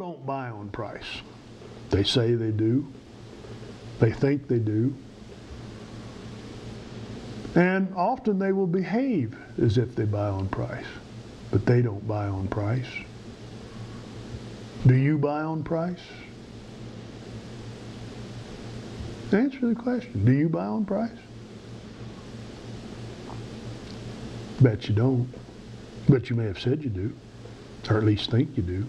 don't buy on price. They say they do. They think they do. And often they will behave as if they buy on price, but they don't buy on price. Do you buy on price? Answer the question. Do you buy on price? Bet you don't. But you may have said you do, or at least think you do.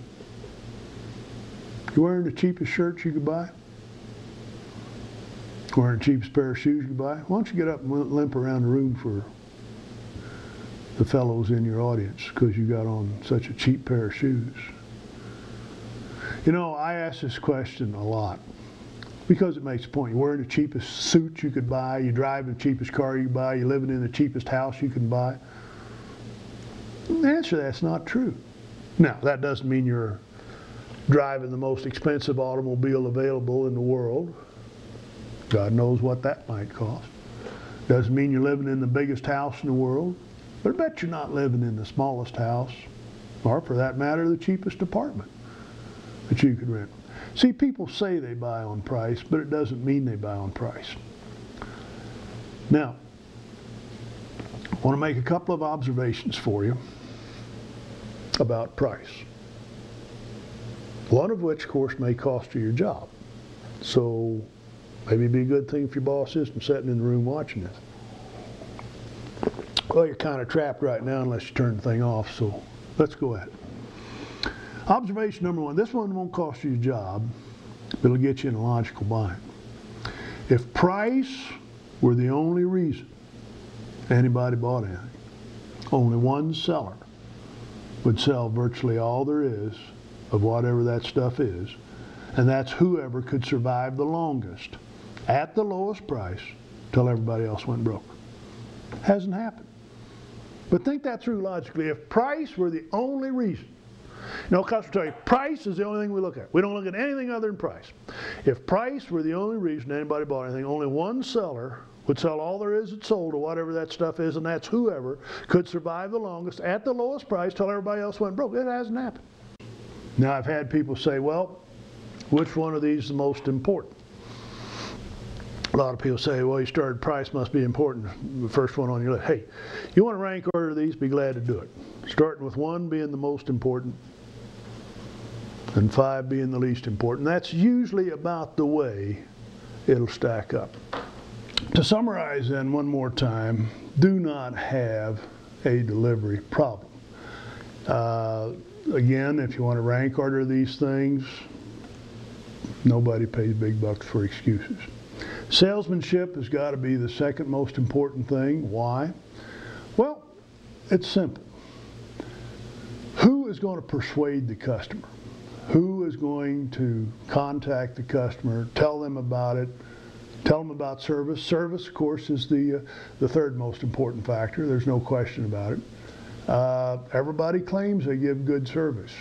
You wearing the cheapest shirt you could buy? Wearing the cheapest pair of shoes you could buy? Why don't you get up and limp around the room for the fellows in your audience because you got on such a cheap pair of shoes? You know, I ask this question a lot because it makes a point. You're wearing the cheapest suit you could buy, you drive the cheapest car you could buy, you're living in the cheapest house you can buy. The answer to that's not true. Now, that doesn't mean you're driving the most expensive automobile available in the world. God knows what that might cost. Doesn't mean you're living in the biggest house in the world, but I bet you're not living in the smallest house, or for that matter, the cheapest apartment that you could rent. See, people say they buy on price, but it doesn't mean they buy on price. Now, I want to make a couple of observations for you about price. One of which, of course, may cost you your job. So maybe it'd be a good thing if your boss isn't sitting in the room watching this. Well, you're kind of trapped right now unless you turn the thing off, so let's go at it. Observation number one, this one won't cost you your job, but it'll get you in a logical bind. If price were the only reason anybody bought anything, only one seller would sell virtually all there is of whatever that stuff is, and that's whoever could survive the longest at the lowest price till everybody else went broke. Hasn't happened. But think that through logically. If price were the only reason, you know, customers tell you, price is the only thing we look at. We don't look at anything other than price. If price were the only reason anybody bought anything, only one seller would sell all there is that's sold or whatever that stuff is, and that's whoever could survive the longest at the lowest price till everybody else went broke. It hasn't happened. Now, I've had people say, well, which one of these is the most important? A lot of people say, well, you started price must be important, the first one on your list. Hey, you want to rank order these, be glad to do it. Starting with 1 being the most important and 5 being the least important. That's usually about the way it'll stack up. To summarize then one more time, do not have a delivery problem. Again, if you want to rank order these things, nobody pays big bucks for excuses. Salesmanship has got to be the second most important thing. Why? Well, it's simple. Who is going to persuade the customer? Who is going to contact the customer, tell them about it, tell them about service? Service, of course, is the third most important factor. There's no question about it. Everybody claims they give good service,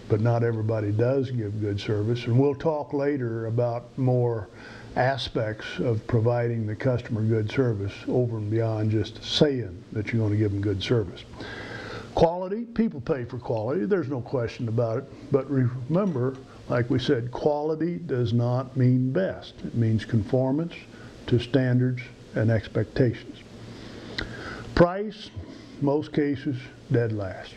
but not everybody does give good service. And we'll talk later about more aspects of providing the customer good service over and beyond just saying that you're going to give them good service. Quality, people pay for quality, there's no question about it. But remember, like we said, quality does not mean best. It means conformance to standards and expectations. Price, most cases, dead last.